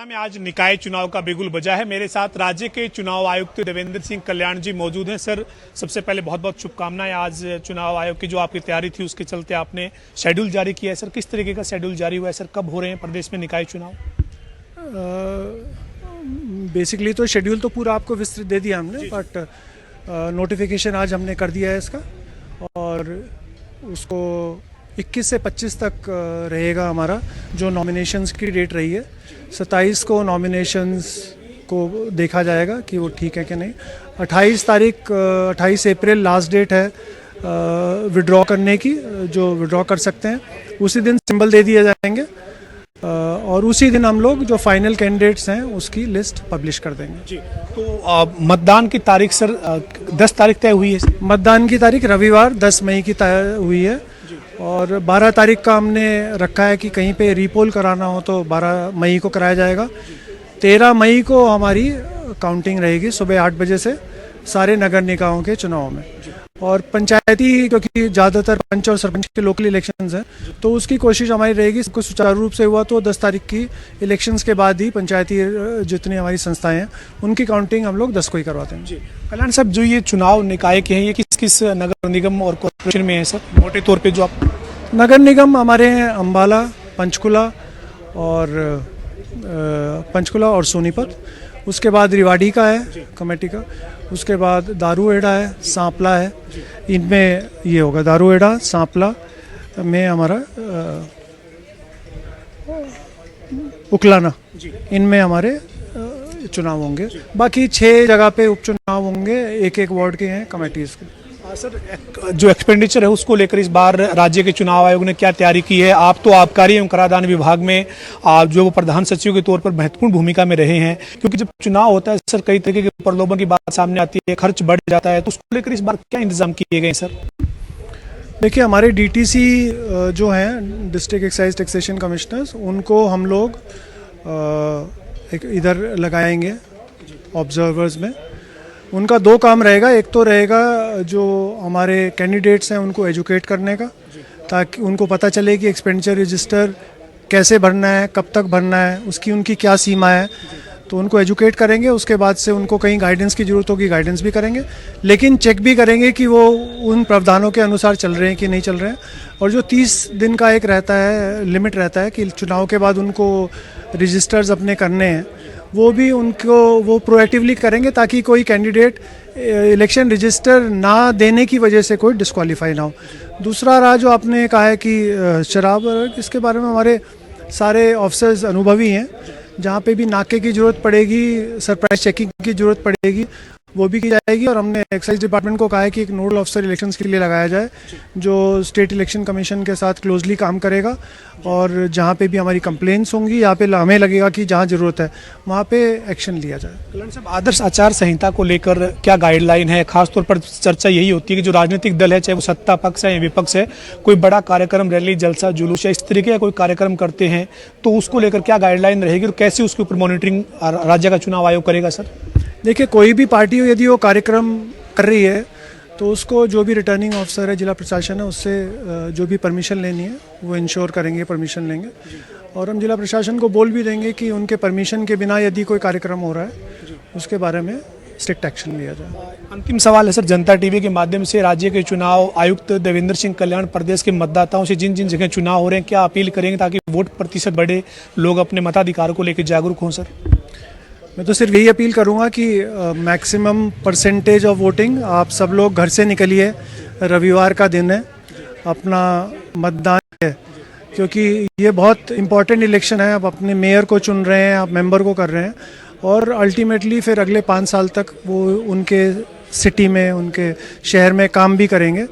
में आज निकाय चुनाव का बिगुल बजा है। मेरे साथ राज्य के चुनाव आयुक्त देवेंद्र सिंह कल्याण जी मौजूद हैं। सर, सबसे पहले बहुत बहुत शुभकामनाएं। आज चुनाव आयोग की जो आपकी तैयारी थी उसके चलते आपने शेड्यूल जारी किया है। सर, किस तरीके का शेड्यूल जारी हुआ है? सर, कब हो रहे हैं प्रदेश में निकाय चुनाव? बेसिकली तो शेड्यूल तो पूरा आपको विस्तृत दे दिया हमने, बट नोटिफिकेशन आज हमने कर दिया है इसका, और उसको 21 से 25 तक रहेगा हमारा जो नॉमिनेशंस की डेट रही है। 27 को नॉमिनेशंस को देखा जाएगा कि वो ठीक है कि नहीं। 28 अप्रैल लास्ट डेट है विड्रॉ करने की, जो विड्रॉ कर सकते हैं। उसी दिन सिंबल दे दिए जाएंगे और उसी दिन हम लोग जो फाइनल कैंडिडेट्स हैं उसकी लिस्ट पब्लिश कर देंगे। जी, तो मतदान की तारीख सर 10 तारीख तय हुई है? मतदान की तारीख रविवार 10 मई की तय हुई है, और 12 तारीख का हमने रखा है कि कहीं पे रीपोल कराना हो तो 12 मई को कराया जाएगा। 13 मई को हमारी काउंटिंग रहेगी सुबह 8 बजे से सारे नगर निकायों के चुनाव में। और पंचायती, क्योंकि ज़्यादातर पंच और सरपंच के लोकल इलेक्शंस हैं, तो उसकी कोशिश हमारी रहेगी सबको सुचारू रूप से हुआ तो 10 तारीख की इलेक्शंस के बाद ही पंचायती जितनी हमारी संस्थाएं हैं उनकी काउंटिंग हम लोग 10 को ही करवाते हैं। जी, कल्याण साहब, जो ये चुनाव निकाय के हैं ये किस किस नगर निगम और कॉर्पोरेशन में है सर, मोटे तौर पे? जो आप नगर निगम हमारे हैं अम्बाला, पंचकुला और सोनीपत। उसके बाद रिवाड़ी का है कमेटी का। उसके बाद दारूहेड़ा है, सांपला है। इनमें ये होगा दारूहेड़ा, सांपला में हमारा उकलाना, इनमें हमारे चुनाव होंगे। बाकी 6 जगह पे उपचुनाव होंगे, एक वार्ड के हैं कमेटीज के। सर, जो एक्सपेंडिचर है उसको लेकर इस बार राज्य के चुनाव आयोग ने क्या तैयारी की है? आप तो आबकारी एवं कराधान विभाग में जो प्रधान सचिव के तौर पर महत्वपूर्ण भूमिका में रहे हैं, क्योंकि जब चुनाव होता है सर कई तरीके के प्रलोभन की बात सामने आती है, खर्च बढ़ जाता है, तो उसको लेकर इस बार क्या इंतजाम किए गए सर? देखिए, हमारे DTC जो हैं डिस्ट्रिक्ट एक्साइज टैक्सेशन कमिश्नर्स, उनको हम लोग इधर लगाएंगे ऑब्जर्वर्स में। उनका 2 काम रहेगा। एक तो रहेगा जो हमारे कैंडिडेट्स हैं उनको एजुकेट करने का, ताकि उनको पता चले कि एक्सपेंडिचर रजिस्टर कैसे भरना है, कब तक भरना है, उसकी उनकी क्या सीमा है, तो उनको एजुकेट करेंगे। उसके बाद से उनको कहीं गाइडेंस की ज़रूरत होगी, गाइडेंस भी करेंगे, लेकिन चेक भी करेंगे कि वो उन प्रावधानों के अनुसार चल रहे हैं कि नहीं चल रहे हैं। और जो 30 दिन का एक रहता है, लिमिट रहता है कि चुनाव के बाद उनको रजिस्टर्स अपने करने हैं, वो भी वो प्रोएक्टिवली करेंगे ताकि कोई कैंडिडेट इलेक्शन रजिस्टर ना देने की वजह से कोई डिस्क्वालीफाई ना हो। दूसरा रहा जो आपने कहा है कि शराब, इसके बारे में हमारे सारे ऑफिसर्स अनुभवी हैं। जहाँ पे भी नाके की ज़रूरत पड़ेगी, सरप्राइज चेकिंग की ज़रूरत पड़ेगी, वो भी की जाएगी। और हमने एक्साइज डिपार्टमेंट को कहा है कि एक नोडल ऑफिसर इलेक्शंस के लिए लगाया जाए जो स्टेट इलेक्शन कमीशन के साथ क्लोजली काम करेगा, और जहाँ पे भी हमारी कंप्लेंट्स होंगी, यहाँ पे हमें लगेगा कि जहाँ ज़रूरत है वहाँ पे एक्शन लिया जाए। कल्याण साहब, आदर्श आचार संहिता को लेकर क्या गाइडलाइन है? खासतौर पर चर्चा यही होती है कि जो राजनीतिक दल है, चाहे वो सत्ता पक्ष है या विपक्ष है, कोई बड़ा कार्यक्रम, रैली, जलसा, जुलूस या इस तरीके का कोई कार्यक्रम करते हैं तो उसको लेकर क्या गाइडलाइन रहेगी और कैसे उसके ऊपर मॉनिटरिंग राज्य का चुनाव आयोग करेगा सर? देखिए, कोई भी पार्टी हो यदि वो कार्यक्रम कर रही है तो उसको जो भी रिटर्निंग ऑफिसर है, जिला प्रशासन है, उससे जो भी परमिशन लेनी है वो इंश्योर करेंगे, परमिशन लेंगे। और हम जिला प्रशासन को बोल भी देंगे कि उनके परमिशन के बिना यदि कोई कार्यक्रम हो रहा है उसके बारे में स्ट्रिक्ट एक्शन लिया जाए। अंतिम सवाल है सर, जनता टीवी के माध्यम से राज्य के चुनाव आयुक्त देवेंद्र सिंह कल्याण प्रदेश के मतदाताओं से जिन जिन जगह चुनाव हो रहे हैं क्या अपील करेंगे ताकि वोट प्रतिशत बढ़े, लोग अपने मताधिकार को लेकर जागरूक हों सर? मैं तो सिर्फ यही अपील करूंगा कि मैक्सिमम परसेंटेज ऑफ वोटिंग, आप सब लोग घर से निकलिए। रविवार का दिन है, अपना मतदान है, क्योंकि ये बहुत इम्पॉर्टेंट इलेक्शन है। आप अपने मेयर को चुन रहे हैं, आप मेंबर को कर रहे हैं, और अल्टीमेटली फिर अगले 5 साल तक वो उनके सिटी में, उनके शहर में काम भी करेंगे।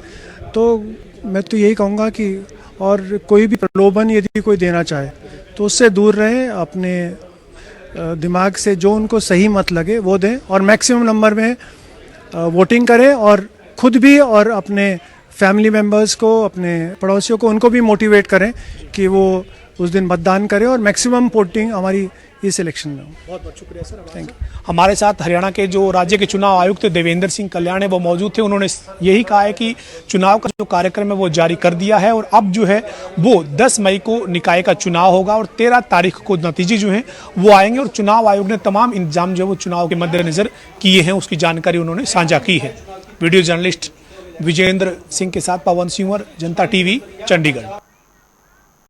तो मैं तो यही कहूँगा कि और कोई भी प्रलोभन यदि कोई देना चाहे तो उससे दूर रहें, अपने दिमाग से जो उनको सही मत लगे वो दें, और मैक्सिमम नंबर में वोटिंग करें, और खुद भी और अपने फैमिली मेम्बर्स को, अपने पड़ोसियों को, उनको भी मोटिवेट करें कि वो उस दिन मतदान करें। और मैक्सिमम वोटिंग हमारी इस इलेक्शन में हूँ। बहुत बहुत शुक्रिया सर। Thank you. हमारे साथ हरियाणा के जो राज्य के चुनाव आयुक्त देवेंद्र सिंह कल्याण है वो मौजूद थे। उन्होंने यही कहा है कि चुनाव का जो कार्यक्रम है वो जारी कर दिया है और अब जो है वो 10 मई को निकाय का चुनाव होगा और 13 तारीख को नतीजे जो हैं वो आएंगे और चुनाव आयोग ने तमाम इंतजाम जो है वो चुनाव के मद्देनजर किए हैं, उसकी जानकारी उन्होंने साझा की है। वीडियो जर्नलिस्ट विजेंद्र सिंह के साथ पवन सिंह, जनता टीवी, चंडीगढ़।